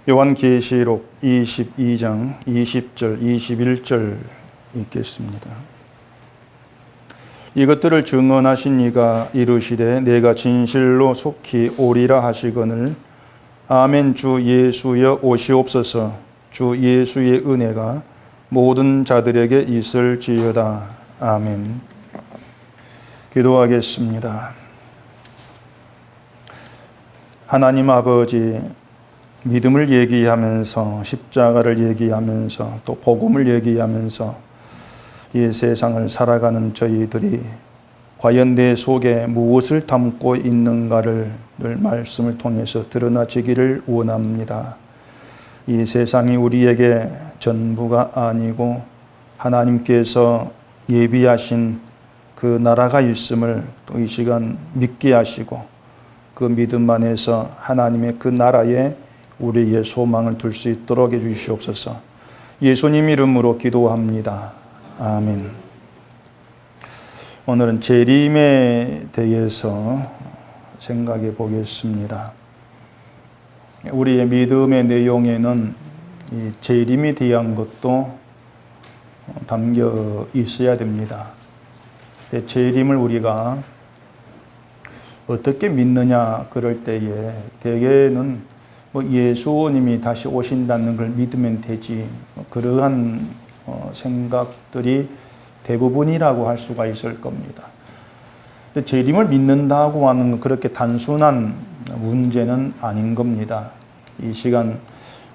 요한계시록 22장 20절 21절 읽겠습니다. 이것들을 증언하신 이가 이르시되 내가 진실로 속히 오리라 하시거늘 아멘. 주 예수여 오시옵소서. 주 예수의 은혜가 모든 자들에게 있을지어다. 아멘. 기도하겠습니다. 하나님 아버지, 믿음을 얘기하면서 십자가를 얘기하면서 또 복음을 얘기하면서 이 세상을 살아가는 저희들이 과연 내 속에 무엇을 담고 있는가를 늘 말씀을 통해서 드러나지기를 원합니다. 이 세상이 우리에게 전부가 아니고 하나님께서 예비하신 그 나라가 있음을 또 이 시간 믿게 하시고 그 믿음 안에서 하나님의 그 나라에 우리의 소망을 둘 수 있도록 해주시옵소서. 예수님 이름으로 기도합니다. 아멘. 오늘은 재림에 대해서 생각해 보겠습니다. 우리의 믿음의 내용에는 이 재림에 대한 것도 담겨 있어야 됩니다. 재림을 우리가 어떻게 믿느냐 그럴 때에 대개는 예수님이 다시 오신다는 걸 믿으면 되지, 그러한 생각들이 대부분이라고 할 수가 있을 겁니다. 근데 재림을 믿는다고 하는 건 그렇게 단순한 문제는 아닌 겁니다. 이 시간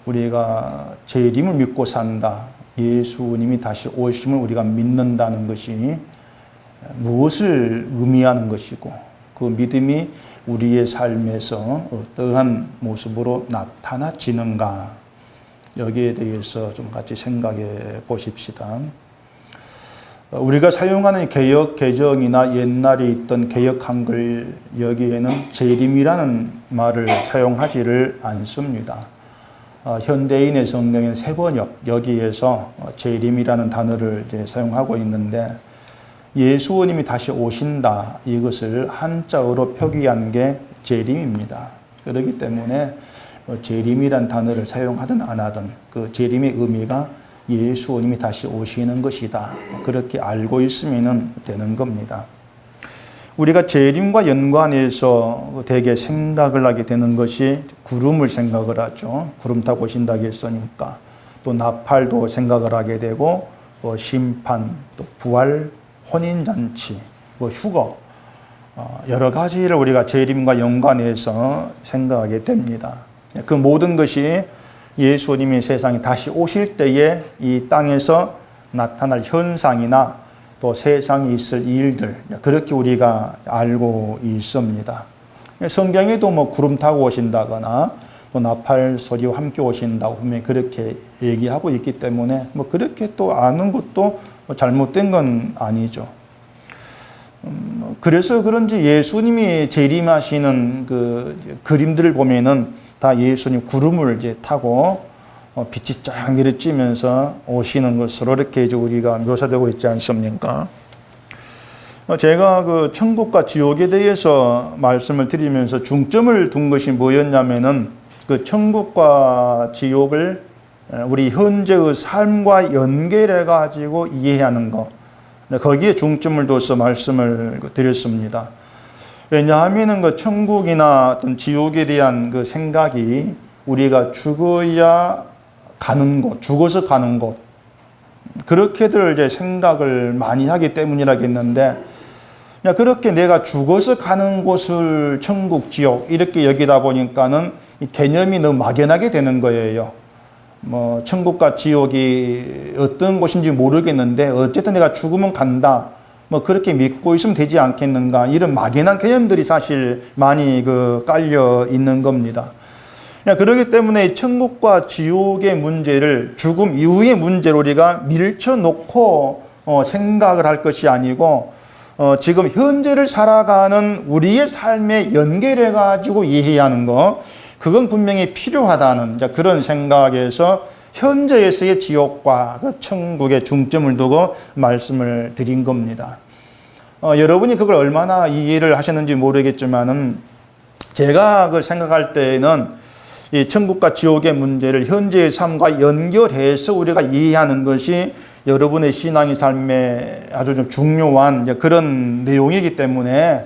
우리가 재림을 믿고 산다, 예수님이 다시 오심을 우리가 믿는다는 것이 무엇을 의미하는 것이고 그 믿음이 우리의 삶에서 어떠한 모습으로 나타나지는가, 여기에 대해서 좀 같이 생각해 보십시다. 우리가 사용하는 개역 개정이나 옛날에 있던 개역 한글, 여기에는 재림이라는 말을 사용하지를 않습니다. 현대인의 성경에는 세번역, 여기에서 재림이라는 단어를 이제 사용하고 있는데, 예수님이 다시 오신다, 이것을 한자어로 표기한 게 재림입니다. 그렇기 때문에 재림이란 단어를 사용하든 안 하든 그 재림의 의미가 예수님이 다시 오시는 것이다, 그렇게 알고 있으면 되는 겁니다. 우리가 재림과 연관해서 되게 생각을 하게 되는 것이 구름을 생각을 하죠. 구름 타고 오신다고 했으니까. 또 나팔도 생각을 하게 되고, 심판, 또 부활, 혼인잔치, 휴거, 여러 가지를 우리가 재림과 연관해서 생각하게 됩니다. 그 모든 것이 예수님이 세상에 다시 오실 때에 이 땅에서 나타날 현상이나 또 세상에 있을 일들, 그렇게 우리가 알고 있습니다. 성경에도 구름 타고 오신다거나 또 나팔 소리와 함께 오신다고 분명히 그렇게 얘기하고 있기 때문에 그렇게 또 아는 것도 잘못된 건 아니죠. 그래서 그런지 예수님이 재림하시는 그 그림들을 보면은 다 예수님 구름을 이제 타고 빛이 쫙 내리쬐면서 오시는 것으로 이렇게 이제 우리가 묘사되고 있지 않습니까? 제가 그 천국과 지옥에 대해서 말씀을 드리면서 중점을 둔 것이 뭐였냐면은 그 천국과 지옥을 우리 현재의 삶과 연결해 가지고 이해하는 것, 거기에 중점을 둬서 말씀을 드렸습니다. 왜냐하면 그 천국이나 어떤 지옥에 대한 그 생각이 우리가 죽어야 가는 곳, 죽어서 가는 곳, 그렇게들 이제 생각을 많이 하기 때문이라겠는데, 그렇게 내가 죽어서 가는 곳을 천국, 지옥 이렇게 여기다 보니까는 이 개념이 너무 막연하게 되는 거예요. 천국과 지옥이 어떤 곳인지 모르겠는데 어쨌든 내가 죽으면 간다, 그렇게 믿고 있으면 되지 않겠는가, 이런 막연한 개념들이 사실 많이 깔려 있는 겁니다. 그렇기 때문에 천국과 지옥의 문제를 죽음 이후의 문제로 우리가 밀쳐놓고 생각을 할 것이 아니고, 지금 현재를 살아가는 우리의 삶에 연결해가지고 이해하는 것, 그건 분명히 필요하다는 그런 생각에서 현재에서의 지옥과 그 천국에 중점을 두고 말씀을 드린 겁니다. 여러분이 그걸 얼마나 이해를 하셨는지 모르겠지만은, 제가 그 생각할 때에는 이 천국과 지옥의 문제를 현재의 삶과 연결해서 우리가 이해하는 것이 여러분의 신앙의 삶에 아주 좀 중요한 그런 내용이기 때문에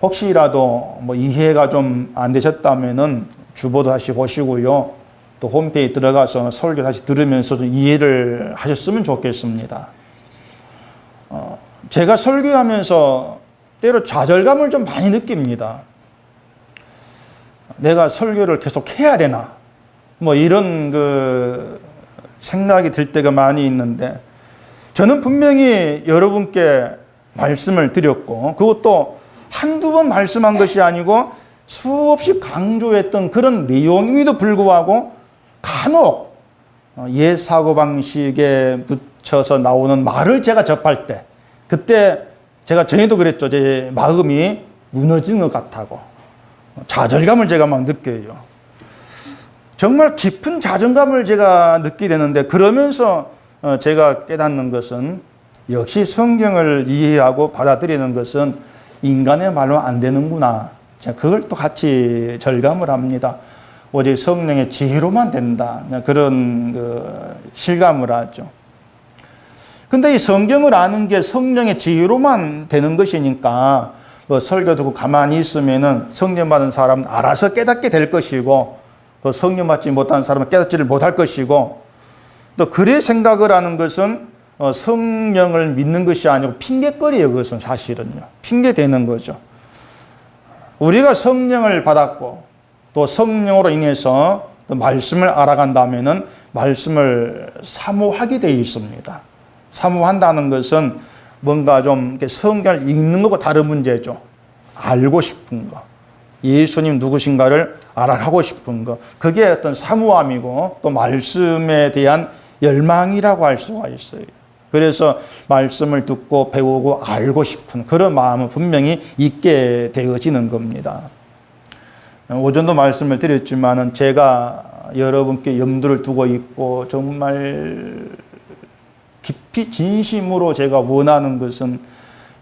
혹시라도 뭐 이해가 좀 안 되셨다면은 주보도 다시 보시고요. 또 홈페이지 들어가서 설교 다시 들으면서 좀 이해를 하셨으면 좋겠습니다. 제가 설교하면서 때로 좌절감을 좀 많이 느낍니다. 내가 설교를 계속 해야 되나? 뭐 이런 생각이 들 때가 많이 있는데, 저는 분명히 여러분께 말씀을 드렸고, 그것도 한두 번 말씀한 것이 아니고 수없이 강조했던 그런 내용임에도 불구하고 간혹 옛 사고방식에 묻혀서 나오는 말을 제가 접할 때, 그때 제가 전에도 그랬죠. 제 마음이 무너지는 것 같다고. 좌절감을 제가 막 느껴요. 정말 깊은 자존감을 제가 느끼게 되는데, 그러면서 제가 깨닫는 것은 역시 성경을 이해하고 받아들이는 것은 인간의 말로 안 되는구나. 그걸 또 같이 절감을 합니다. 오직 성령의 지혜로만 된다. 그런 실감을 하죠. 근데 이 성경을 아는 게 성령의 지혜로만 되는 것이니까 설교 듣고 가만히 있으면은 성령 받은 사람은 알아서 깨닫게 될 것이고, 또 성령 받지 못한 사람은 깨닫지를 못할 것이고, 또 그래 생각을 하는 것은 성령을 믿는 것이 아니고 핑계거리예요. 그것은 사실은요. 핑계 대는 거죠. 우리가 성령을 받았고 또 성령으로 인해서 또 말씀을 알아간다면은 말씀을 사모하게 되어 있습니다. 사모한다는 것은 뭔가 좀 성경을 읽는 것과 다른 문제죠. 알고 싶은 거. 예수님 누구신가를 알아가고 싶은 거. 그게 어떤 사모함이고 또 말씀에 대한 열망이라고 할 수가 있어요. 그래서 말씀을 듣고 배우고 알고 싶은 그런 마음은 분명히 있게 되어지는 겁니다. 오전도 말씀을 드렸지만은 제가 여러분께 염두를 두고 있고 정말 깊이 진심으로 제가 원하는 것은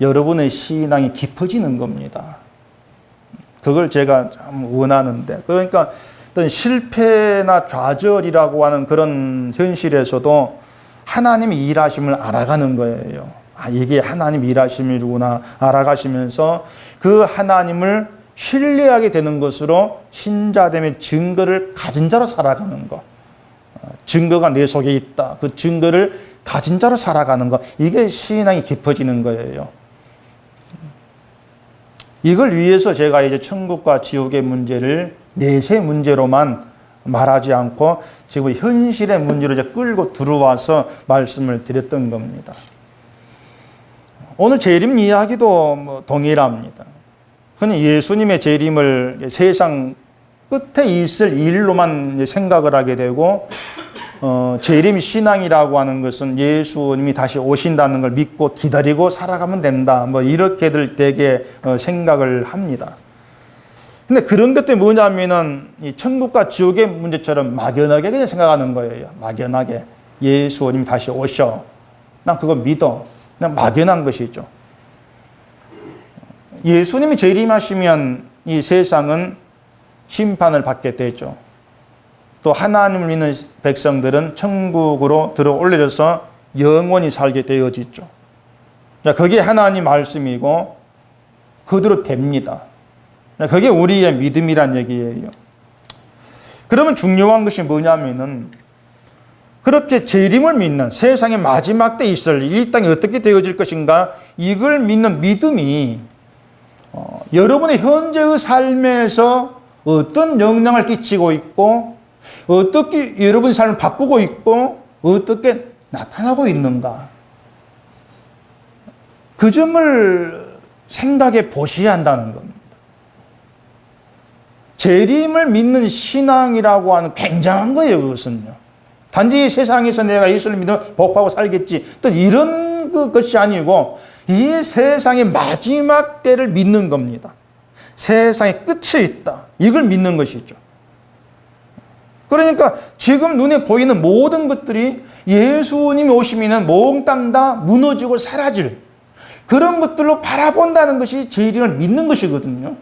여러분의 신앙이 깊어지는 겁니다. 그걸 제가 참 원하는데, 그러니까 어떤 실패나 좌절이라고 하는 그런 현실에서도 하나님의 일하심을 알아가는 거예요. 아, 이게 하나님 일하심이구나 알아가시면서 그 하나님을 신뢰하게 되는 것으로 신자됨의 증거를 가진 자로 살아가는 것. 증거가 내 속에 있다. 그 증거를 가진 자로 살아가는 것. 이게 신앙이 깊어지는 거예요. 이걸 위해서 제가 이제 천국과 지옥의 문제를 내세 문제로만 말하지 않고 지금 현실의 문제로 이제 끌고 들어와서 말씀을 드렸던 겁니다. 오늘 재림 이야기도 동일합니다. 흔히 예수님의 재림을 세상 끝에 있을 일로만 생각을 하게 되고, 재림 신앙이라고 하는 것은 예수님이 다시 오신다는 걸 믿고 기다리고 살아가면 된다. 뭐 이렇게들 되게 생각을 합니다. 근데 그런 것들이 뭐냐면은 이 천국과 지옥의 문제처럼 막연하게 그냥 생각하는 거예요. 막연하게. 예수님 다시 오셔. 난 그거 믿어. 그냥 막연한 것이죠. 예수님이 재림하시면 이 세상은 심판을 받게 되죠. 또 하나님을 믿는 백성들은 천국으로 들어 올려져서 영원히 살게 되어지죠. 자, 그게 하나님 말씀이고 그대로 됩니다. 그게 우리의 믿음이란 얘기예요. 그러면 중요한 것이 뭐냐면은 그렇게 재림을 믿는 세상의 마지막 때 있을 이 땅이 어떻게 되어질 것인가 이걸 믿는 믿음이 여러분의 현재의 삶에서 어떤 영향을 끼치고 있고 어떻게 여러분의 삶을 바꾸고 있고 어떻게 나타나고 있는가 그 점을 생각해 보셔야 한다는 겁니다. 재림을 믿는 신앙이라고 하는 굉장한 거예요. 그것은요. 단지 세상에서 내가 예수를 믿으면 복하고 살겠지 또 이런 것이 아니고 이 세상의 마지막 때를 믿는 겁니다. 세상의 끝이 있다. 이걸 믿는 것이죠. 그러니까 지금 눈에 보이는 모든 것들이 예수님이 오시면 몽땅 다 무너지고 사라질 그런 것들로 바라본다는 것이 재림을 믿는 것이거든요.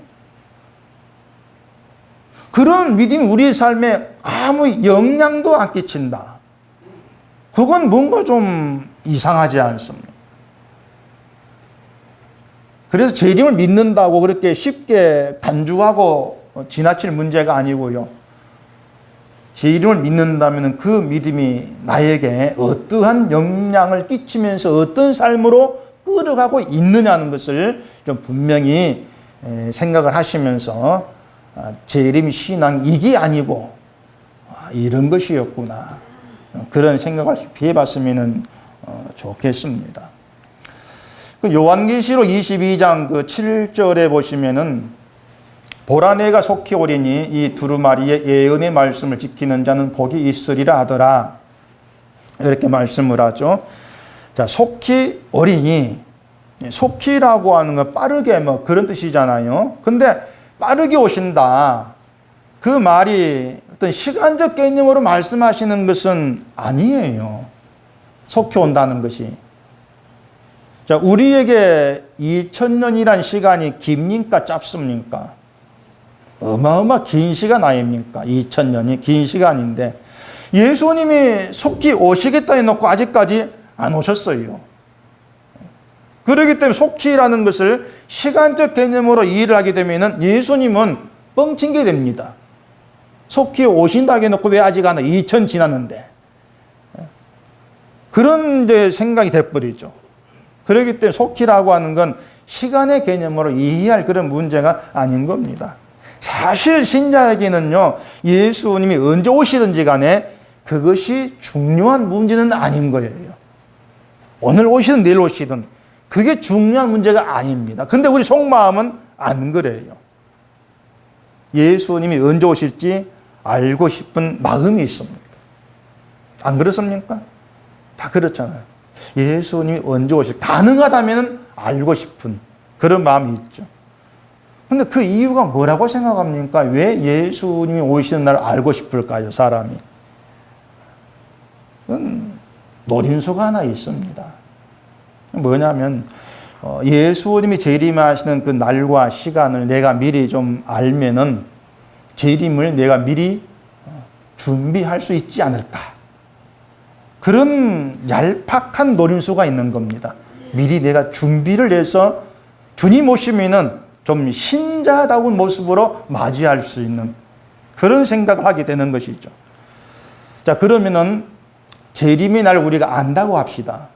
그런 믿음이 우리 삶에 아무 영향도 안 끼친다. 그건 뭔가 좀 이상하지 않습니까? 그래서 재림을 믿는다고 그렇게 쉽게 간주하고 지나칠 문제가 아니고요. 재림을 믿는다면 그 믿음이 나에게 어떠한 영향을 끼치면서 어떤 삶으로 끌어가고 있느냐는 것을 좀 분명히 생각을 하시면서 재림 신앙 이게 아니고 이런 것이었구나. 그런 생각을 해봤으면 좋겠습니다. 그 요한계시록 22장 그 7절에 보시면은 보라 내가 속히 오리니 이 두루마리의 예언의 말씀을 지키는 자는 복이 있으리라 하더라. 이렇게 말씀을 하죠. 자, 속히 오리니, 속히라고 하는 건 빠르게 뭐 그런 뜻이잖아요. 근데 빠르게 오신다. 그 말이 어떤 시간적 개념으로 말씀하시는 것은 아니에요. 속히 온다는 것이. 자, 우리에게 2000년이란 시간이 깁니까? 짧습니까? 어마어마 긴 시간 아닙니까? 2000년이 긴 시간인데 예수님이 속히 오시겠다 해놓고 아직까지 안 오셨어요. 그렇기 때문에 속히라는 것을 시간적 개념으로 이해를 하게 되면 예수님은 뻥친 게 됩니다. 속히 오신다 해놓고 왜 아직 안 와? 2000 지났는데. 그런 이제 생각이 돼버리죠. 그렇기 때문에 속히라고 하는 건 시간의 개념으로 이해할 그런 문제가 아닌 겁니다. 사실 신자에게는요, 예수님이 언제 오시든지 간에 그것이 중요한 문제는 아닌 거예요. 오늘 오시든 내일 오시든 그게 중요한 문제가 아닙니다. 근데 우리 속마음은 안 그래요. 예수님이 언제 오실지 알고 싶은 마음이 있습니다. 안 그렇습니까? 다 그렇잖아요. 예수님이 언제 오실지 가능하다면 알고 싶은 그런 마음이 있죠. 근데 그 이유가 뭐라고 생각합니까? 왜 예수님이 오시는 날 알고 싶을까요, 사람이? 그건 노림수가 하나 있습니다. 뭐냐면 예수님이 재림하시는 그 날과 시간을 내가 미리 좀 알면은 재림을 내가 미리 준비할 수 있지 않을까. 그런 얄팍한 노림수가 있는 겁니다. 미리 내가 준비를 해서 주님 오시면은 좀 신자다운 모습으로 맞이할 수 있는 그런 생각을 하게 되는 것이죠. 자, 그러면은 재림의 날 우리가 안다고 합시다.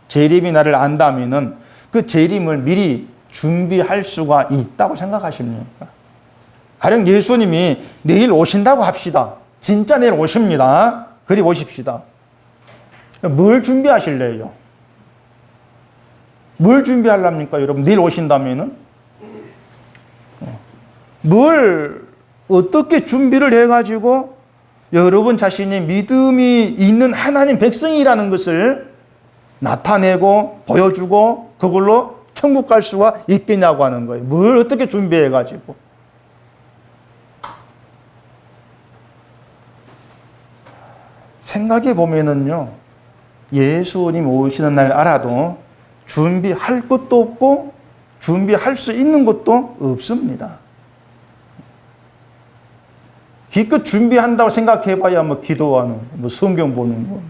재림의 날을 안다면은 그 재림을 미리 준비할 수가 있다고 생각하십니까? 가령 예수님이 내일 오신다고 합시다. 진짜 내일 오십니다. 그리 오십시다. 뭘 준비하실래요? 뭘 준비하랍니까, 여러분? 내일 오신다면은? 뭘, 어떻게 준비를 해가지고 여러분 자신이 믿음이 있는 하나님 백성이라는 것을 나타내고 보여주고 그걸로 천국 갈 수가 있겠냐고 하는 거예요. 뭘 어떻게 준비해가지고. 생각해 보면은요, 예수님 오시는 날 알아도 준비할 것도 없고 준비할 수 있는 것도 없습니다. 기껏 준비한다고 생각해봐야 뭐 기도하는, 뭐 성경 보는 거,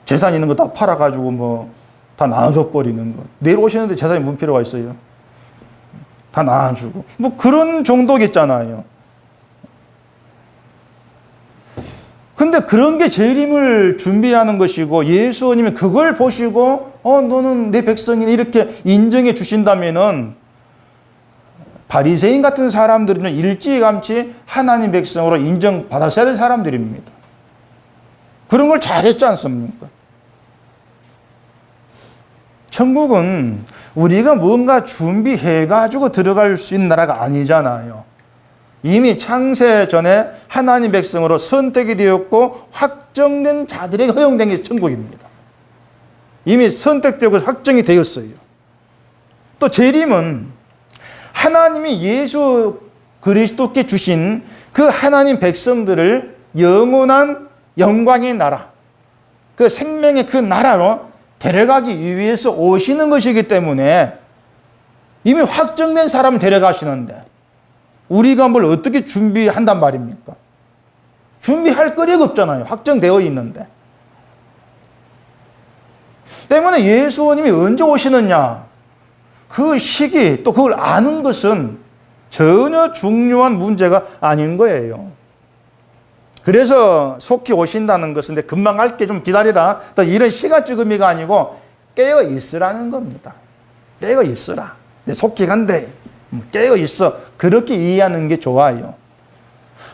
재산 있는 거 다 팔아가지고 뭐 다 나눠줘버리는 거. 내일 오시는데 재산이 무슨 필요가 있어요? 다 나눠주고. 뭐 그런 정도겠잖아요. 근데 그런 게 재림을 준비하는 것이고 예수님이 그걸 보시고 너는 내 백성이네 이렇게 인정해 주신다면은 바리새인 같은 사람들은 일찌감치 하나님 백성으로 인정받았어야 될 사람들입니다. 그런 걸 잘했지 않습니까? 천국은 우리가 뭔가 준비해가지고 들어갈 수 있는 나라가 아니잖아요. 이미 창세 전에 하나님 백성으로 선택이 되었고 확정된 자들에게 허용된 게 천국입니다. 이미 선택되고 확정이 되었어요. 또 재림은 하나님이 예수 그리스도께 주신 그 하나님 백성들을 영원한 영광의 나라, 그 생명의 그 나라로 데려가기 위해서 오시는 것이기 때문에 이미 확정된 사람을 데려가시는데 우리가 뭘 어떻게 준비한단 말입니까? 준비할 거리가 없잖아요. 확정되어 있는데. 때문에 예수님이 언제 오시느냐, 그 시기, 또 그걸 아는 것은 전혀 중요한 문제가 아닌 거예요. 그래서 속히 오신다는 것은 금방 갈게 좀 기다리라, 또 이런 시간적 의미가 아니고 깨어 있으라는 겁니다. 깨어 있으라. 내 속히 간대. 깨어 있어. 그렇게 이해하는 게 좋아요.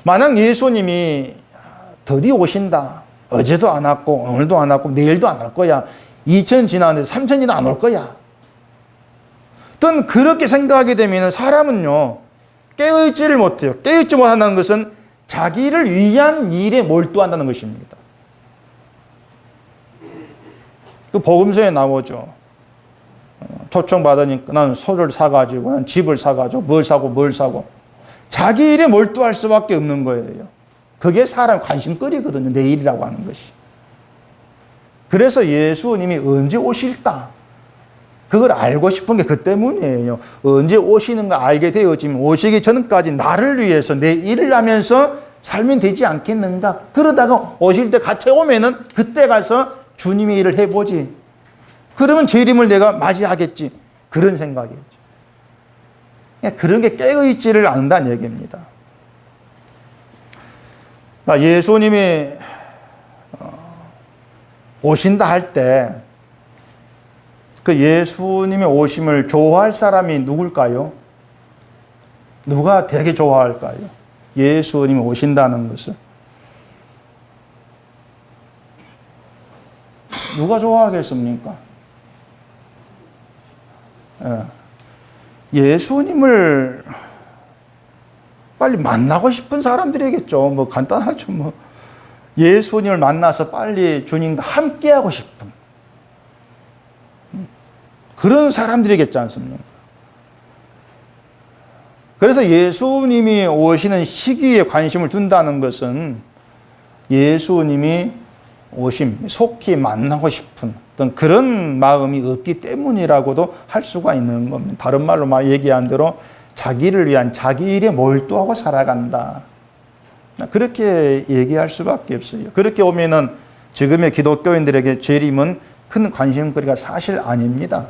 만약 예수님이 드디어 오신다. 어제도 안 왔고 오늘도 안 왔고 내일도 안 올 거야. 2000 지났는데 3000년 안 올 거야. 또 그렇게 생각하게 되면 사람은요, 깨어있지를 못해요. 깨어있지 못한다는 것은 자기를 위한 일에 몰두한다는 것입니다. 그 복음서에 나오죠. 초청받으니까 난 소를 사가지고, 난 집을 사가지고, 뭘 사고. 자기 일에 몰두할 수밖에 없는 거예요. 그게 사람 관심거리거든요. 내 일이라고 하는 것이. 그래서 예수님이 언제 오실까? 그걸 알고 싶은 게 그 때문이에요. 언제 오시는가 알게 되어지면 오시기 전까지 나를 위해서 내 일을 하면서 살면 되지 않겠는가? 그러다가 오실 때 같이 오면은 그때 가서 주님의 일을 해보지. 그러면 재림을 내가 맞이하겠지. 그런 생각이죠. 그런 게 깨어있지를 않는다는 얘기입니다. 예수님이 오신다 할 때 그 예수님의 오심을 좋아할 사람이 누굴까요? 누가 되게 좋아할까요? 예수님이 오신다는 것을. 누가 좋아하겠습니까? 예수님을 빨리 만나고 싶은 사람들이겠죠. 뭐 간단하죠. 뭐 예수님을 만나서 빨리 주님과 함께하고 싶은 그런 사람들이겠지 않습니까? 그래서 예수님이 오시는 시기에 관심을 둔다는 것은 예수님이 오심, 속히 만나고 싶은 어떤 그런 마음이 없기 때문이라고도 할 수가 있는 겁니다. 다른 말로 얘기한 대로 자기를 위한 자기 일에 몰두하고 살아간다. 그렇게 얘기할 수밖에 없어요. 그렇게 오면은 지금의 기독교인들에게 재림은 큰 관심거리가 사실 아닙니다.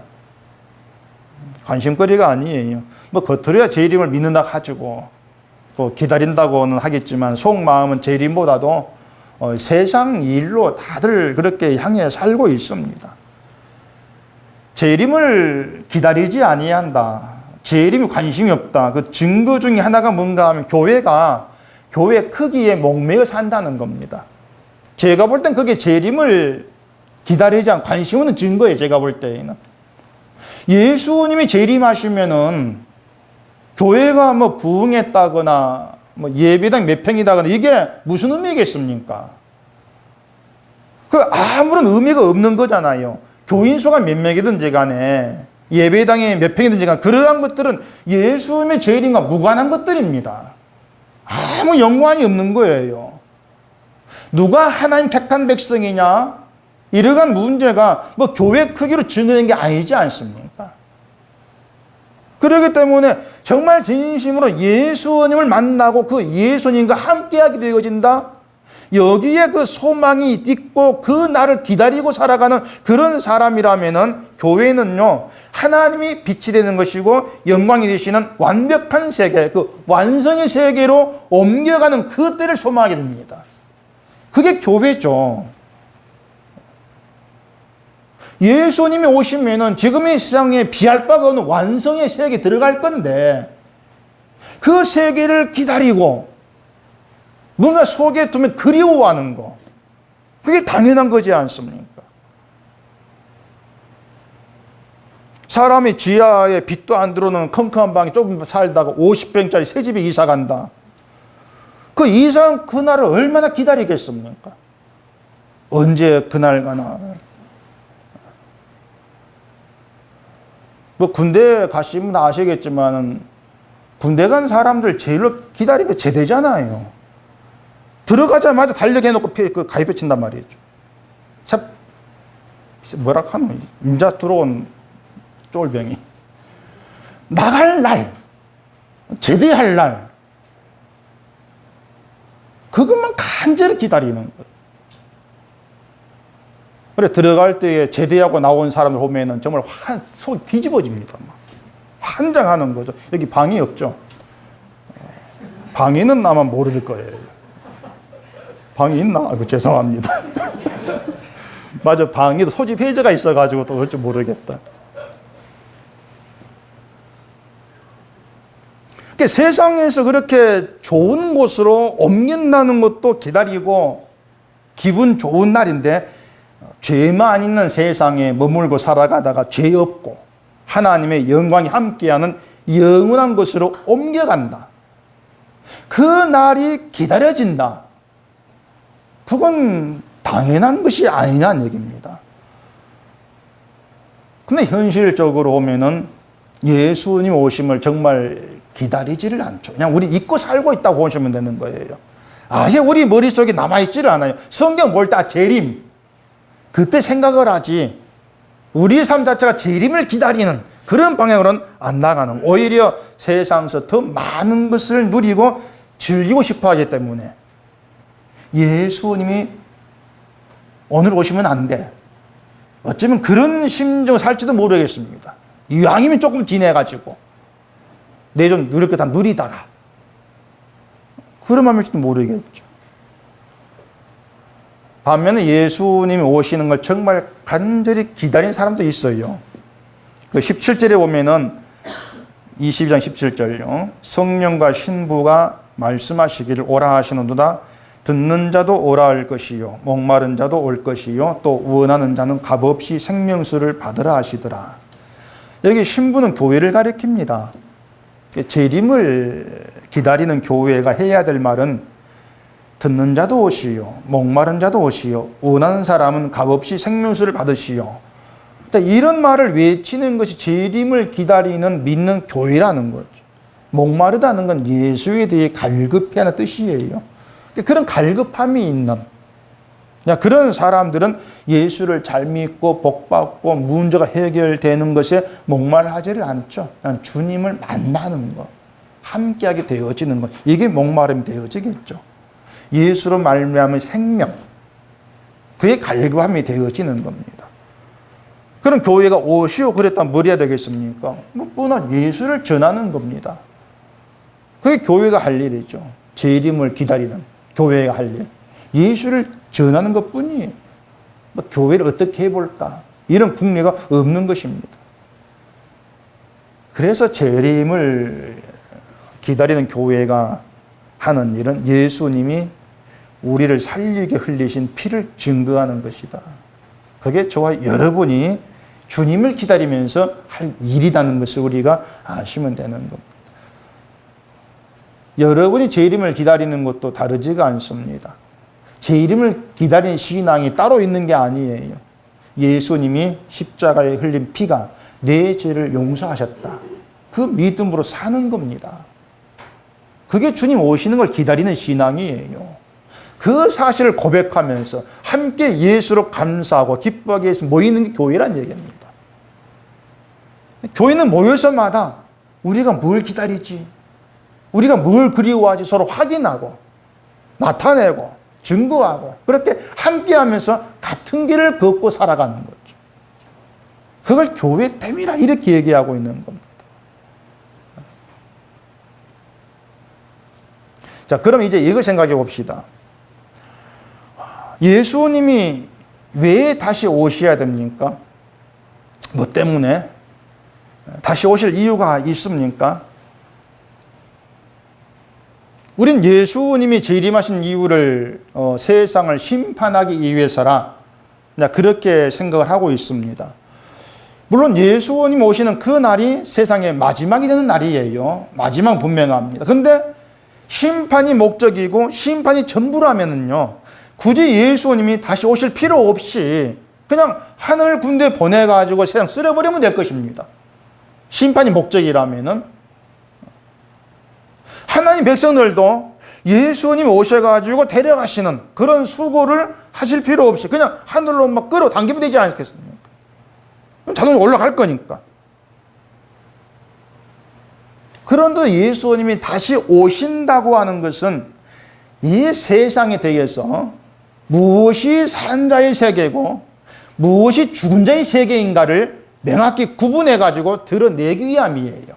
관심거리가 아니에요. 뭐 겉으로야 재림을 믿는다 가지고 또 기다린다고는 하겠지만 속마음은 재림보다도 세상 일로 다들 그렇게 향해 살고 있습니다. 재림을 기다리지 아니한다. 재림에 관심이 없다. 그 증거 중에 하나가 뭔가 하면 교회가 교회 크기에 목매어 산다는 겁니다. 제가 볼 땐 그게 재림을 기다리지 않고 관심 없는 증거예요. 제가 볼 때에는. 예수님이 재림하시면은 교회가 뭐 부흥했다거나 뭐 예배당 몇 평이다거나 이게 무슨 의미겠습니까? 그 아무런 의미가 없는 거잖아요. 교인 수가 몇 명이든지 간에 예배당이 몇 평이든지 간에 그러한 것들은 예수님의 재림과 무관한 것들입니다. 아무 연관이 없는 거예요. 누가 하나님 택한 백성이냐? 이러한 문제가 뭐 교회 크기로 증거된 게 아니지 않습니까? 그렇기 때문에 정말 진심으로 예수님을 만나고 그 예수님과 함께하게 되어진다. 여기에 그 소망이 있고 그 날을 기다리고 살아가는 그런 사람이라면은 교회는요, 하나님이 빛이 되는 것이고 영광이 되시는 완벽한 세계, 그 완성의 세계로 옮겨가는 그 때를 소망하게 됩니다. 그게 교회죠. 예수님이 오시면은 지금의 세상에 비할 바가 없는 완성의 세계에 들어갈 건데 그 세계를 기다리고 뭔가 속에 두면 그리워하는 거, 그게 당연한 거지 않습니까? 사람이 지하에 빛도 안 들어오는 컴컴한 방에 조금 살다가 50평짜리 새 집에 이사 간다. 그 이상 그날을 얼마나 기다리겠습니까? 언제 그날 가나. 뭐 군대 가시면 아시겠지만 군대 간 사람들 제일로 기다리고 제대잖아요. 들어가자마자 달력해놓고 그 가입해 친단 말이죠. 참 뭐라 하노? 인자 들어온 쫄병이 나갈 날, 제대할 날 그것만 간절히 기다리는 거예요. 그래, 들어갈 때에 제대하고 나온 사람을 보면은 정말 속이 뒤집어집니다. 막. 환장하는 거죠. 여기 방이 없죠. 방에는 아마 모를 거예요. 방이 있나? 아이고, 죄송합니다. 맞아, 방에도 소집 해제가 있어가지고 또 어쩔 모르겠다. 그러니까 세상에서 그렇게 좋은 곳으로 옮긴다는 것도 기다리고 기분 좋은 날인데, 죄만 있는 세상에 머물고 살아가다가 죄 없고 하나님의 영광이 함께하는 영원한 곳으로 옮겨간다. 그 날이 기다려진다. 그건 당연한 것이 아니냐는 얘기입니다. 근데 현실적으로 보면은 예수님 오심을 정말 기다리지를 않죠. 그냥 우리 잊고 살고 있다고 보시면 되는 거예요. 아예 우리 머릿속에 남아있지를 않아요. 성경 볼 때 재림, 그때 생각을 하지 우리의 삶 자체가 재림을 기다리는 그런 방향으로는 안 나가는, 오히려 세상에서 더 많은 것을 누리고 즐기고 싶어 하기 때문에 예수님이 오늘 오시면 안 돼. 어쩌면 그런 심정을 살지도 모르겠습니다. 이왕이면 조금 지내가지고 내 좀 누릴 거 다 누리다가, 그런 마음일지도 모르겠죠. 반면에 예수님이 오시는 걸 정말 간절히 기다린 사람도 있어요. 그 17절에 보면은 22장 17절요. 성령과 신부가 말씀하시기를 오라 하시는도다. 듣는 자도 오라 할 것이요, 목마른 자도 올 것이요, 또 원하는 자는 값없이 생명수를 받으라 하시더라. 여기 신부는 교회를 가리킵니다. 재림을 기다리는 교회가 해야 될 말은 듣는 자도 오시요, 목마른 자도 오시요, 원하는 사람은 값없이 생명수를 받으시요. 이런 말을 외치는 것이 재림을 기다리는 믿는 교회라는 거죠. 목마르다는 건 예수에 대해 갈급해하는 뜻이에요. 그런 갈급함이 있는 그런 사람들은 예수를 잘 믿고 복받고 문제가 해결되는 것에 목말하지를 않죠. 그냥 주님을 만나는 것, 함께하게 되어지는 것, 이게 목마름이 되어지겠죠. 예수로 말미암은 생명, 그게 갈급함이 되어지는 겁니다. 그럼 교회가 오시오 그랬다면 뭘 해야 되겠습니까? 무엇보다 예수를 전하는 겁니다. 그게 교회가 할 일이죠. 재림을 기다리는 교회가 할 일, 예수를 전하는 것뿐이에요. 교회를 어떻게 해볼까, 이런 국리가 없는 것입니다. 그래서 재림을 기다리는 교회가 하는 일은 예수님이 우리를 살리게 흘리신 피를 증거하는 것이다. 그게 저와 여러분이 주님을 기다리면서 할 일이라는 것을 우리가 아시면 되는 겁니다. 여러분이 재림을 기다리는 것도 다르지가 않습니다. 재림을 기다리는 신앙이 따로 있는 게 아니에요. 예수님이 십자가에 흘린 피가 내 죄를 용서하셨다. 그 믿음으로 사는 겁니다. 그게 주님 오시는 걸 기다리는 신앙이에요. 그 사실을 고백하면서 함께 예수로 감사하고 기뻐하기 위해서 모이는 게 교회란 얘기입니다. 교회는 모여서마다 우리가 뭘 기다리지, 우리가 뭘 그리워하지 서로 확인하고 나타내고 증거하고 그렇게 함께하면서 같은 길을 걷고 살아가는 거죠. 그걸 교회됨이라 이렇게 얘기하고 있는 겁니다. 자, 그럼 이제 이걸 생각해 봅시다. 예수님이 왜 다시 오셔야 됩니까? 뭐 때문에? 다시 오실 이유가 있습니까? 우린 예수님이 재림하신 이유를 세상을 심판하기 위해서라 그렇게 생각을 하고 있습니다. 물론 예수님 오시는 그 날이 세상의 마지막이 되는 날이에요. 마지막 분명합니다. 근데 심판이 목적이고 심판이 전부라면은요, 굳이 예수님이 다시 오실 필요 없이 그냥 하늘 군대 보내가지고 세상 쓸어버리면 될 것입니다. 심판이 목적이라면은 하나님 백성들도 예수님이 오셔가지고 데려가시는 그런 수고를 하실 필요 없이 그냥 하늘로 막 끌어당기면 되지 않겠습니까? 자동으로 올라갈 거니까. 그런데 예수님이 다시 오신다고 하는 것은 이 세상에 대해서 무엇이 산 자의 세계고 무엇이 죽은 자의 세계인가를 명확히 구분해 가지고 드러내기 위함이에요.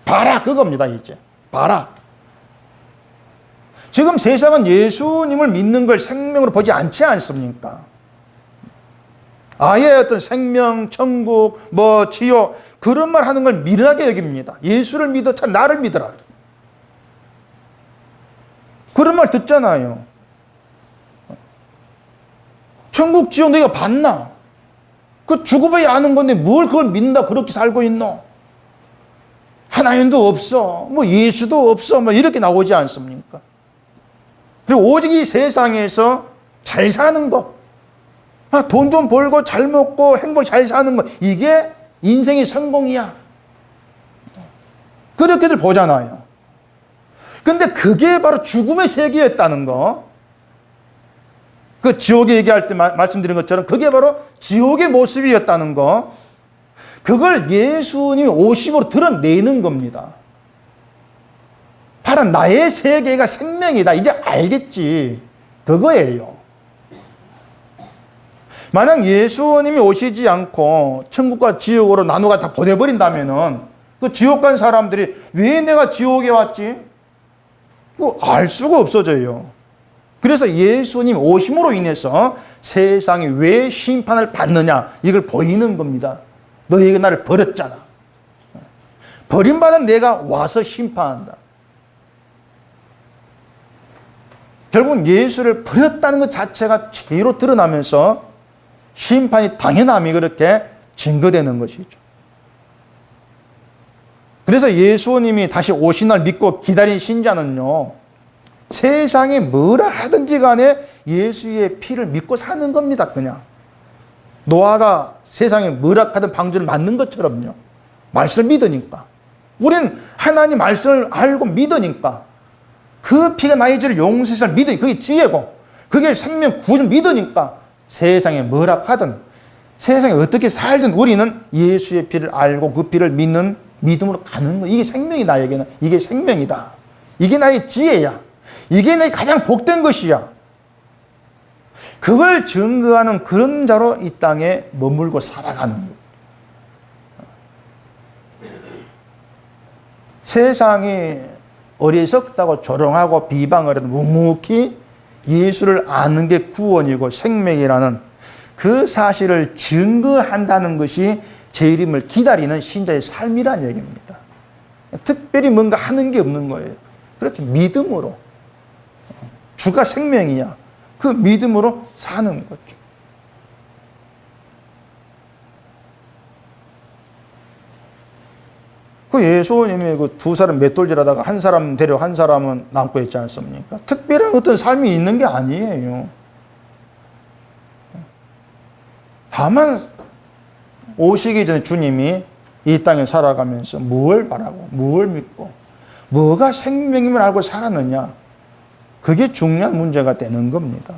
봐라 그겁니다. 이제 봐라. 지금 세상은 예수님을 믿는 걸 생명으로 보지 않지 않습니까? 아예 어떤 생명, 천국, 지옥 그런 말 하는 걸 미련하게 여깁니다. 예수를 믿어 참 나를 믿어라. 그런 말 듣잖아요. 천국, 지옥 너희가 봤나? 그 죽어봐야 아는 건데 뭘 그걸 믿는다 그렇게 살고 있노? 하나님도 없어. 예수도 없어. 이렇게 나오지 않습니까? 그리고 오직 이 세상에서 잘 사는 것, 돈 좀 벌고 잘 먹고 행복 잘 사는 것, 이게 인생의 성공이야. 그렇게들 보잖아요. 근데 그게 바로 죽음의 세계였다는 거. 그 지옥에 얘기할 때 말씀드린 것처럼 그게 바로 지옥의 모습이었다는 거. 그걸 예수님이 오심으로 드러내는 겁니다. 바로 나의 세계가 생명이다. 이제 알겠지. 그거예요. 만약 예수님이 오시지 않고 천국과 지옥으로 나누가 다 보내버린다면은 그 지옥 간 사람들이 왜 내가 지옥에 왔지? 알 수가 없어져요. 그래서 예수님 오심으로 인해서 세상이 왜 심판을 받느냐 이걸 보이는 겁니다. 너희가 나를 버렸잖아. 버림받은 내가 와서 심판한다. 결국 예수를 버렸다는 것 자체가 죄로 드러나면서 심판이 당연함이 그렇게 증거되는 것이죠. 그래서 예수님이 다시 오신 날 믿고 기다린 신자는요, 세상에 뭐라 하든지 간에 예수의 피를 믿고 사는 겁니다. 그냥 노아가 세상에 뭐라 하든 방주를 만든 것처럼요. 말씀을 믿으니까. 우리는 하나님 말씀을 알고 믿으니까 그 피가 나의 죄를 용서해서 믿으니 그게 지혜고 그게 생명 구원을 믿으니까 세상에 뭐라 하든 세상에 어떻게 살든 우리는 예수의 피를 알고 그 피를 믿는 믿음으로 가는 거. 이게 생명이 나에게는 이게 생명이다. 이게 나의 지혜야. 이게 내 가장 복된 것이야. 그걸 증거하는 그런 자로 이 땅에 머물고 살아가는 거예요. 세상이 어리석다고 조롱하고 비방을 해도 묵묵히 예수를 아는 게 구원이고 생명이라는 그 사실을 증거한다는 것이 재림을 기다리는 신자의 삶이라는 얘기입니다. 특별히 뭔가 하는 게 없는 거예요. 그렇게 믿음으로 주가 생명이야. 그 믿음으로 사는 거죠. 그 예수님이 그 두 사람 맷돌질하다가 한 사람 데려 한 사람은 남고 있지 않습니까? 특별한 어떤 삶이 있는 게 아니에요. 다만 오시기 전에 주님이 이 땅에 살아가면서 무엇을 바라고 무엇을 믿고 뭐가 생명임을 알고 살았느냐, 그게 중요한 문제가 되는 겁니다.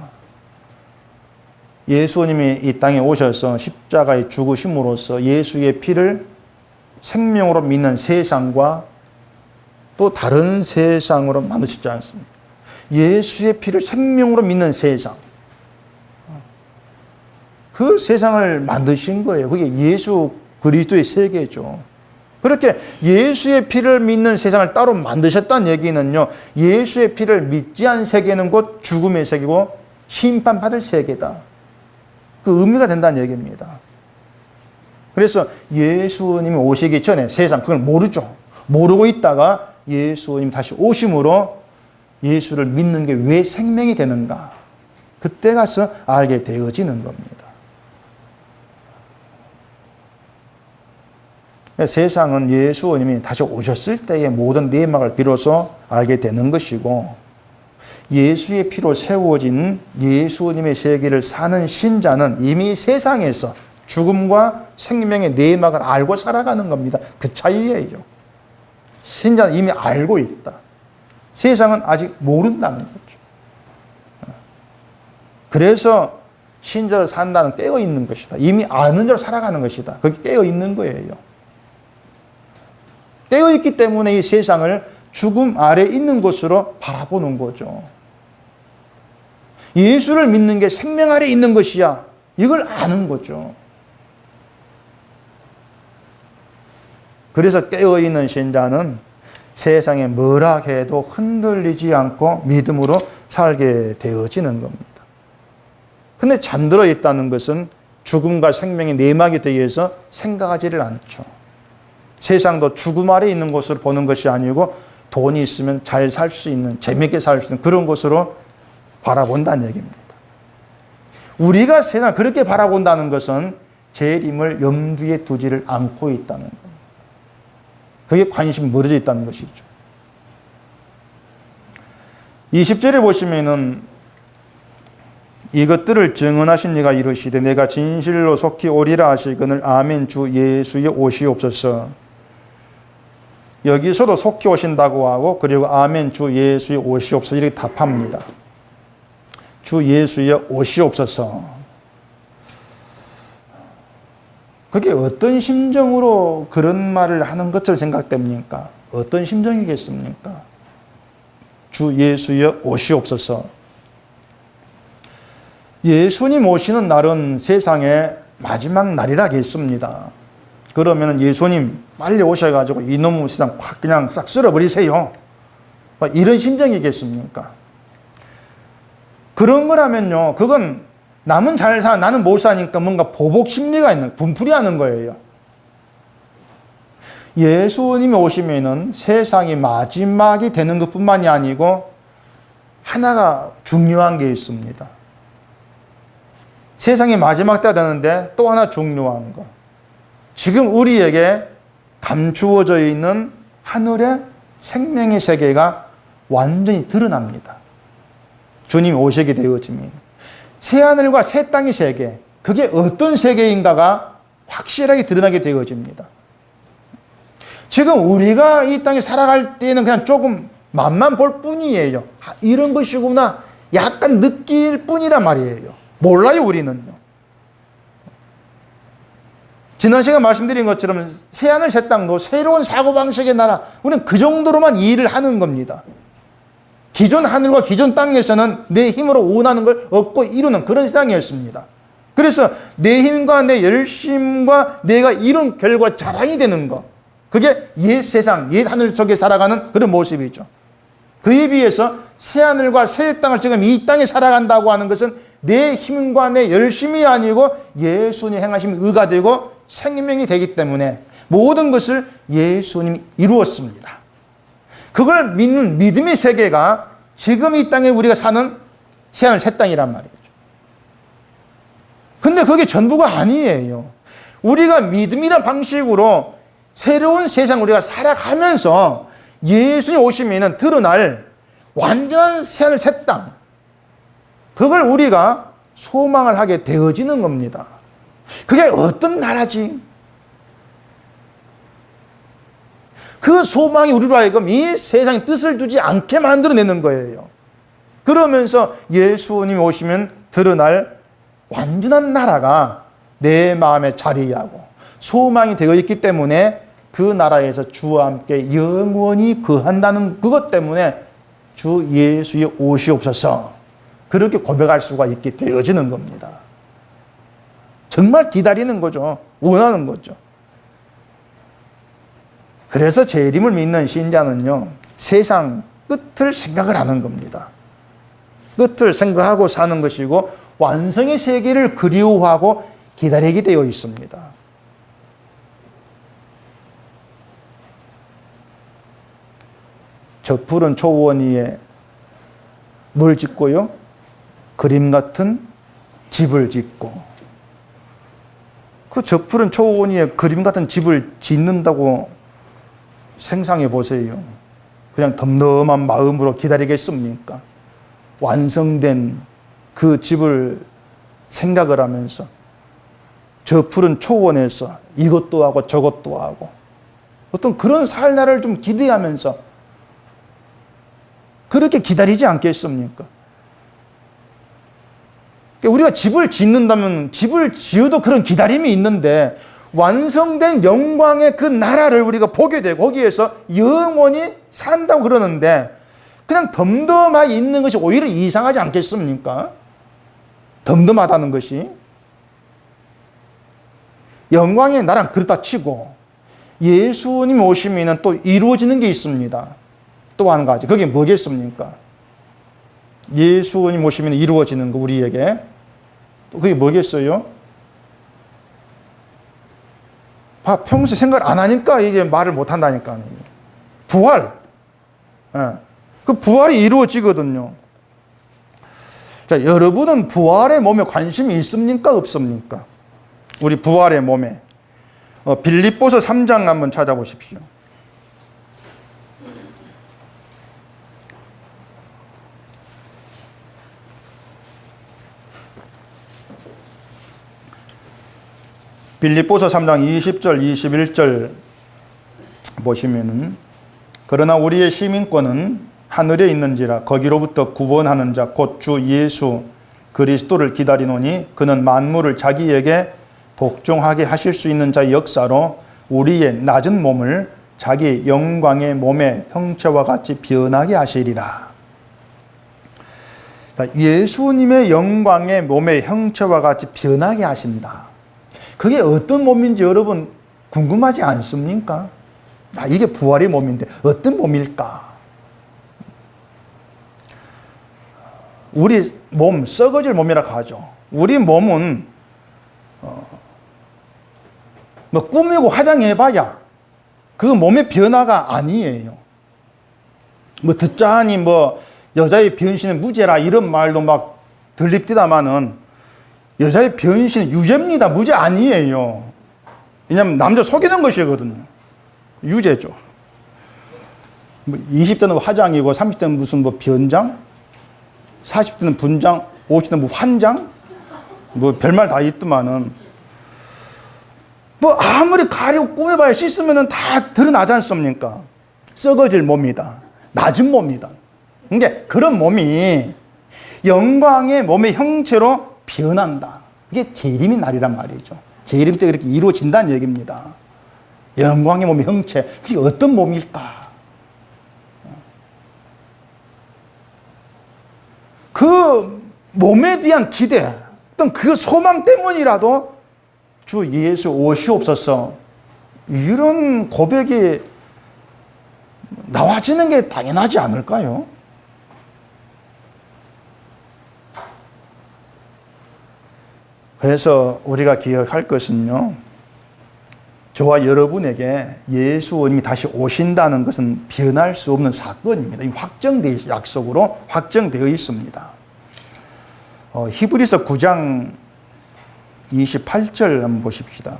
예수님이 이 땅에 오셔서 십자가에 죽으심으로써 예수의 피를 생명으로 믿는 세상과 또 다른 세상으로 만드시지 않습니까? 예수의 피를 생명으로 믿는 세상, 그 세상을 만드신 거예요. 그게 예수 그리스도의 세계죠. 그렇게 예수의 피를 믿는 세상을 따로 만드셨다는 얘기는요, 예수의 피를 믿지 않은 세계는 곧 죽음의 세계고 심판받을 세계다. 그 의미가 된다는 얘기입니다. 그래서 예수님이 오시기 전에 세상 그걸 모르죠. 모르고 있다가 예수님 다시 오심으로 예수를 믿는 게 왜 생명이 되는가, 그때 가서 알게 되어지는 겁니다. 세상은 예수님이 다시 오셨을 때의 모든 내막을 비로소 알게 되는 것이고, 예수의 피로 세워진 예수님의 세계를 사는 신자는 이미 세상에서 죽음과 생명의 내막을 알고 살아가는 겁니다. 그 차이예요. 신자는 이미 알고 있다. 세상은 아직 모른다는 거죠. 그래서 신자를 산다는 깨어 있는 것이다. 이미 아는 대로 살아가는 것이다. 그게 깨어 있는 거예요. 깨어 있기 때문에 이 세상을 죽음 아래 있는 것으로 바라보는 거죠. 예수를 믿는 게 생명 아래 있는 것이야. 이걸 아는 거죠. 그래서 깨어있는 신자는 세상에 뭐라 해도 흔들리지 않고 믿음으로 살게 되어지는 겁니다. 근데 잠들어 있다는 것은 죽음과 생명의 내막에 대해서 생각하지를 않죠. 세상도 죽음 아래 있는 곳으로 보는 것이 아니고 돈이 있으면 잘 살 수 있는, 재밌게 살 수 있는 그런 곳으로 바라본다는 얘기입니다. 우리가 세상을 그렇게 바라본다는 것은 재림을 염두에 두지를 않고 있다는 겁니다. 그게 관심이 멀어져 있다는 것이죠. 20절에 보시면은 이것들을 증언하신 이가 이르시되 내가 진실로 속히 오리라 하시거늘 아멘 주 예수의 오시옵소서. 여기서도 속히 오신다고 하고 그리고 아멘 주 예수의 오시옵소서 이렇게 답합니다. 주 예수의 오시옵소서. 그게 어떤 심정으로 그런 말을 하는 것처럼 생각됩니까? 어떤 심정이겠습니까? 주 예수의 오시옵소서. 예수님 오시는 날은 세상의 마지막 날이라겠습니다. 그러면 예수님 빨리 오셔가지고 이놈의 세상 확 그냥 싹 쓸어버리세요. 이런 심정이겠습니까? 그런 거라면요, 그건 남은 잘 사, 나는 못 사니까 뭔가 보복 심리가 있는, 분풀이하는 거예요. 예수님이 오시면은 세상이 마지막이 되는 것뿐만이 아니고 하나가 중요한 게 있습니다. 세상이 마지막 때가 되는데 또 하나 중요한 거. 지금 우리에게 감추어져 있는 하늘의 생명의 세계가 완전히 드러납니다. 주님이 오시게 되어지면. 새하늘과 새 땅의 세계, 그게 어떤 세계인가가 확실하게 드러나게 되어집니다. 지금 우리가 이 땅에 살아갈 때는 그냥 조금 맛만 볼 뿐이에요. 이런 것이구나 약간 느낄 뿐이란 말이에요. 몰라요, 우리는요. 지난 시간 말씀드린 것처럼 새하늘 새 땅도 새로운 사고방식의 나라, 우리는 그 정도로만 이해를 하는 겁니다. 기존 하늘과 기존 땅에서는 내 힘으로 원하는 걸 얻고 이루는 그런 세상이었습니다. 그래서 내 힘과 내 열심과 내가 이룬 결과 자랑이 되는 것, 그게 옛 세상, 옛 하늘 속에 살아가는 그런 모습이죠. 그에 비해서 새하늘과 새 땅을 지금 이 땅에 살아간다고 하는 것은 내 힘과 내 열심이 아니고 예수님이 행하신 의가 되고 생명이 되기 때문에 모든 것을 예수님이 이루었습니다. 그걸 믿는 믿음의 세계가 지금 이 땅에 우리가 사는 새하늘 새 땅이란 말이죠. 근데 그게 전부가 아니에요. 우리가 믿음이란 방식으로 새로운 세상 우리가 살아가면서 예수님 오시면 드러날 완전한 새하늘 새 땅, 그걸 우리가 소망을 하게 되어지는 겁니다. 그게 어떤 나라지? 그 소망이 우리로 하여금 이 세상의 뜻을 두지 않게 만들어내는 거예요. 그러면서 예수님이 오시면 드러날 완전한 나라가 내 마음에 자리하고 소망이 되어 있기 때문에 그 나라에서 주와 함께 영원히 거한다는 그것 때문에 주 예수의 오시옵소서 그렇게 고백할 수가 있게 되어지는 겁니다. 정말 기다리는 거죠. 원하는 거죠. 그래서 재림을 믿는 신자는요, 세상 끝을 생각을 하는 겁니다. 끝을 생각하고 사는 것이고 완성의 세계를 그리워하고 기다리게 되어 있습니다. 저 푸른 초원 위에 뭘 짓고요? 그림 같은 집을 짓고, 그 저 푸른 초원 위에 그림 같은 집을 짓는다고 생각해 보세요. 그냥 덤덤한 마음으로 기다리겠습니까? 완성된 그 집을 생각을 하면서 저 푸른 초원에서 이것도 하고 저것도 하고 어떤 그런 살 날을 좀 기대하면서 그렇게 기다리지 않겠습니까? 우리가 집을 짓는다면 집을 지어도 그런 기다림이 있는데 완성된 영광의 그 나라를 우리가 보게 되고 거기에서 영원히 산다고 그러는데 그냥 덤덤하게 있는 것이 오히려 이상하지 않겠습니까? 덤덤하다는 것이. 영광의 나랑 그렇다 치고 예수님 오시면 또 이루어지는 게 있습니다. 또 한 가지. 그게 뭐겠습니까? 예수님 오시면 이루어지는 거 우리에게. 또 그게 뭐겠어요? 평소에 생각을 안 하니까 이제 말을 못 한다니까요. 부활. 예. 그 부활이 이루어지거든요. 자, 여러분은 부활의 몸에 관심이 있습니까? 없습니까? 우리 부활의 몸에. 빌립보서 3장 한번 찾아보십시오. 빌립보서 3장 20절, 21절 보시면은 그러나 우리의 시민권은 하늘에 있는지라 거기로부터 구원하는 자 곧 주 예수 그리스도를 기다리노니 그는 만물을 자기에게 복종하게 하실 수 있는 자의 역사로 우리의 낮은 몸을 자기 영광의 몸의 형체와 같이 변하게 하시리라. 예수님의 영광의 몸의 형체와 같이 변하게 하신다. 그게 어떤 몸인지 여러분 궁금하지 않습니까? 이게 부활의 몸인데 어떤 몸일까? 우리 몸, 썩어질 몸이라고 하죠. 우리 몸은 뭐 꾸미고 화장해봐야 그 몸의 변화가 아니에요. 뭐 듣자하니 뭐 여자의 변신은 무죄라 이런 말도 막 들립디다마는 여자의 변신은 유죄입니다. 무죄 아니에요. 왜냐하면 남자 속이는 것이거든요. 유죄죠. 뭐 20대는 화장이고 30대는 무슨 뭐 변장, 40대는 분장, 50대는 뭐 환장, 뭐 별말 다 있더만은 뭐 아무리 가리고 꾸며봐야 씻으면 다 드러나지 않습니까? 썩어질 몸이다. 낮은 몸이다. 근데 그런 몸이 영광의 몸의 형체로 변한다. 그게 재림의 날이란 말이죠. 재림 때 그렇게 이루어진다는 얘기입니다. 영광의 몸의 형체. 그게 어떤 몸일까? 그 몸에 대한 기대, 어떤 그 소망 때문이라도 주 예수 오시옵소서 이런 고백이 나와지는 게 당연하지 않을까요? 그래서 우리가 기억할 것은요, 저와 여러분에게 예수님이 다시 오신다는 것은 변할 수 없는 사건입니다. 확정되어 약속으로 확정되어 있습니다. 히브리서 9장 28절 한번 보십시다.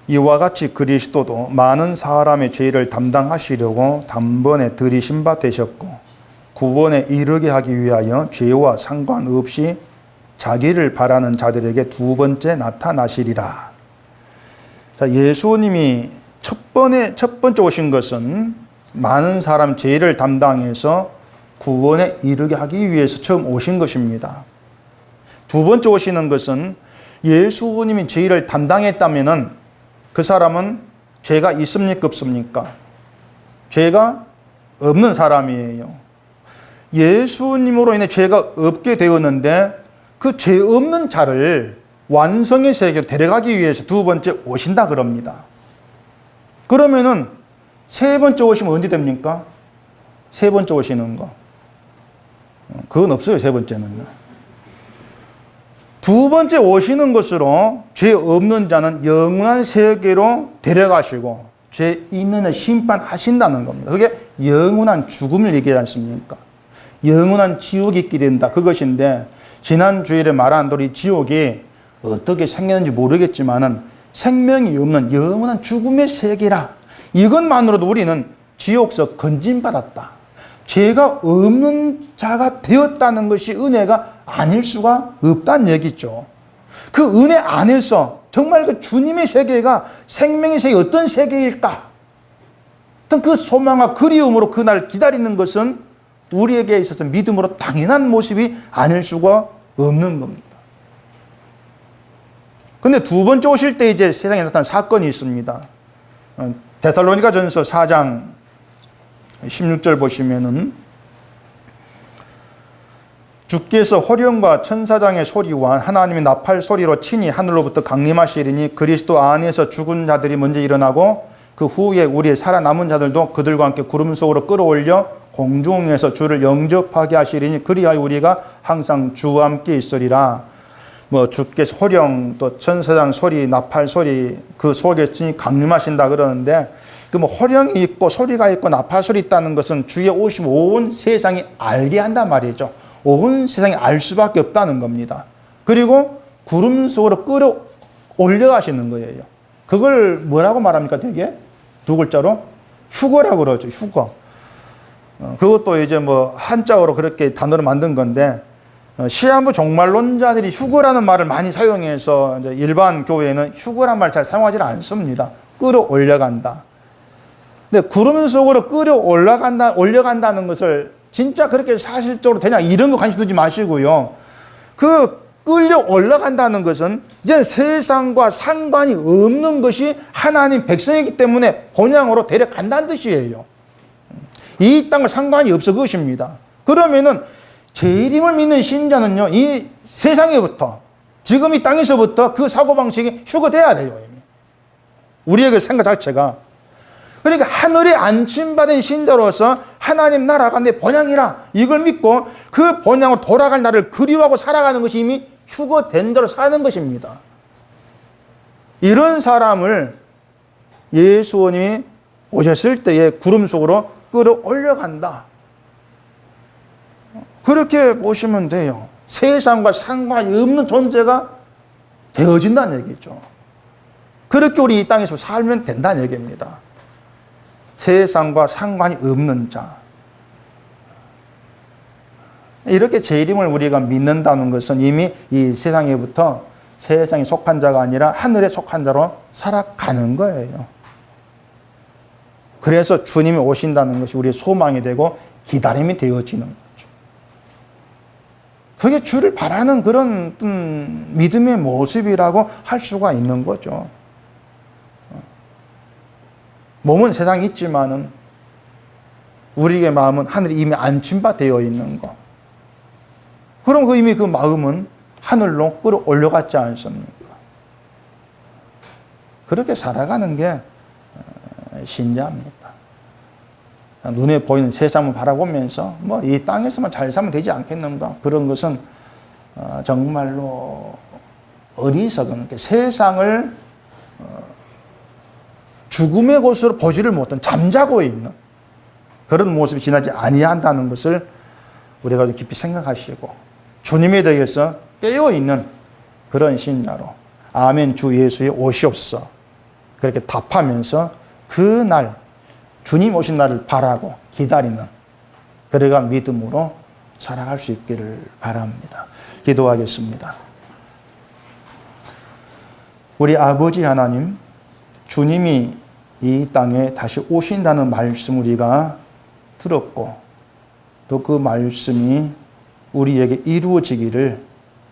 이와 같이 그리스도도 많은 사람의 죄를 담당하시려고 단번에 들이신 바 되셨고 구원에 이르게 하기 위하여 죄와 상관없이 자기를 바라는 자들에게 두 번째 나타나시리라. 자, 예수님이 첫 번째 오신 것은 많은 사람 죄를 담당해서 구원에 이르게 하기 위해서 처음 오신 것입니다. 두 번째 오시는 것은 예수님이 죄를 담당했다면은 그 사람은 죄가 있습니까? 없습니까? 죄가 없는 사람이에요. 예수님으로 인해 죄가 없게 되었는데 그 죄 없는 자를 완성의 세계로 데려가기 위해서 두 번째 오신다 그럽니다. 그러면은 세 번째 오시면 언제 됩니까? 세 번째 오시는 거. 그건 없어요, 세 번째는요. 두 번째 오시는 것으로 죄 없는 자는 영원한 세계로 데려가시고 죄 있는 자 심판하신다는 겁니다. 그게 영원한 죽음을 얘기하지 않습니까? 영원한 지옥이 있게 된다. 그것인데 지난 주일에 말한 대로 이 지옥이 어떻게 생겼는지 모르겠지만은 생명이 없는 영원한 죽음의 세계라. 이것만으로도 우리는 지옥서 건진받았다. 죄가 없는 자가 되었다는 것이 은혜가 아닐 수가 없다는 얘기죠. 그 은혜 안에서 정말 그 주님의 세계가 생명의 세계 어떤 세계일까? 어떤 그 소망과 그리움으로 그날 기다리는 것은 우리에게 있어서 믿음으로 당연한 모습이 아닐 수가 없는 겁니다. 근데 두 번째 오실 때 이제 세상에 나타난 사건이 있습니다. 데살로니가전서 4장 16절 보시면은 주께서 호령과 천사장의 소리와 하나님의 나팔 소리로 친히 하늘로부터 강림하시리니 그리스도 안에서 죽은 자들이 먼저 일어나고 그 후에 우리의 살아남은 자들도 그들과 함께 구름 속으로 끌어올려 공중에서 주를 영접하게 하시리니 그리하여 우리가 항상 주와 함께 있으리라. 뭐 주께서 호령 또 천사장 소리 나팔 소리 그 속에 친히 강림하신다 그러는데 그 뭐 호령이 있고 소리가 있고 나팔 소리 있다는 것은 주의 오심 온 세상이 알게 한단 말이죠. 온 세상이 알 수밖에 없다는 겁니다. 그리고 구름 속으로 끌어올려 가시는 거예요. 그걸 뭐라고 말합니까? 되게 두 글자로 휴거라고 그러죠. 휴거. 그것도 이제 뭐 한자어로 그렇게 단어를 만든 건데 시한부 종말론자들이 휴거라는 말을 많이 사용해서 이제 일반 교회는 휴거란 말 잘 사용하지 않습니다. 끌어올려간다. 근데 구름 속으로 올려간다는 것을 진짜 그렇게 사실적으로 되냐 이런 거 관심 두지 마시고요. 그 끌려 올라간다는 것은 이제 세상과 상관이 없는 것이 하나님 백성이기 때문에 본향으로 데려간다는 뜻이에요. 이 땅과 상관이 없어 그것입니다. 그러면은 재림을 믿는 신자는요, 이 세상에부터 지금 이 땅에서부터 그 사고방식이 휴거돼야 돼요. 이미. 우리의 그 생각 자체가. 그러니까 하늘에 안침받은 신자로서 하나님 나라가 내 본향이라 이걸 믿고 그 본향으로 돌아갈 나를 그리워하고 살아가는 것이 이미 휴거된 자로 사는 것입니다. 이런 사람을 예수님이 오셨을 때에 구름 속으로 끌어올려간다. 그렇게 보시면 돼요. 세상과 상관이 없는 존재가 되어진다는 얘기죠. 그렇게 우리 이 땅에서 살면 된다는 얘기입니다. 세상과 상관이 없는 자. 이렇게 재림을 우리가 믿는다는 것은 이미 이 세상에부터 세상에 속한 자가 아니라 하늘에 속한 자로 살아가는 거예요. 그래서 주님이 오신다는 것이 우리의 소망이 되고 기다림이 되어지는 거죠. 그게 주를 바라는 그런 믿음의 모습이라고 할 수가 있는 거죠. 몸은 세상에 있지만은 우리의 마음은 하늘에 이미 안침바 되어 있는 거. 그럼 이미 그 마음은 하늘로 끌어올려갔지 않습니까? 그렇게 살아가는 게 신자입니다. 눈에 보이는 세상을 바라보면서 뭐 이 땅에서만 잘 살면 되지 않겠는가? 그런 것은 정말로 어리석은 세상을 죽음의 곳으로 보지를 못한 잠자고 있는 그런 모습이 지나지 아니한다는 것을 우리가 깊이 생각하시고 주님에 대해서 깨어있는 그런 신자로 아멘 주 예수의 오시옵소서 그렇게 답하면서 그날 주님 오신 날을 바라고 기다리는 그러한 믿음으로 살아갈 수 있기를 바랍니다. 기도하겠습니다. 우리 아버지 하나님, 주님이 이 땅에 다시 오신다는 말씀 우리가 들었고 또 그 말씀이 우리에게 이루어지기를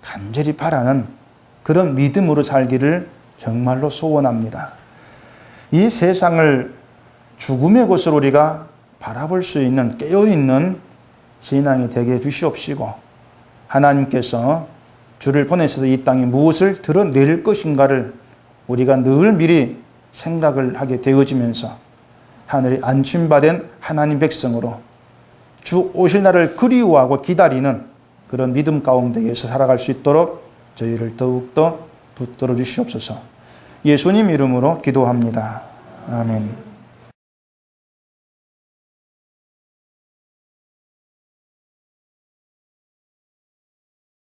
간절히 바라는 그런 믿음으로 살기를 정말로 소원합니다. 이 세상을 죽음의 곳으로 우리가 바라볼 수 있는 깨어있는 신앙이 되게 해주시옵시고 하나님께서 주를 보내셔서 이 땅에 무엇을 드러낼 것인가를 우리가 늘 미리 생각을 하게 되어지면서 하늘에 안침받은 하나님 백성으로 주 오실 날을 그리워하고 기다리는 그런 믿음 가운데에서 살아갈 수 있도록 저희를 더욱더 붙들어 주시옵소서. 예수님 이름으로 기도합니다. 아멘.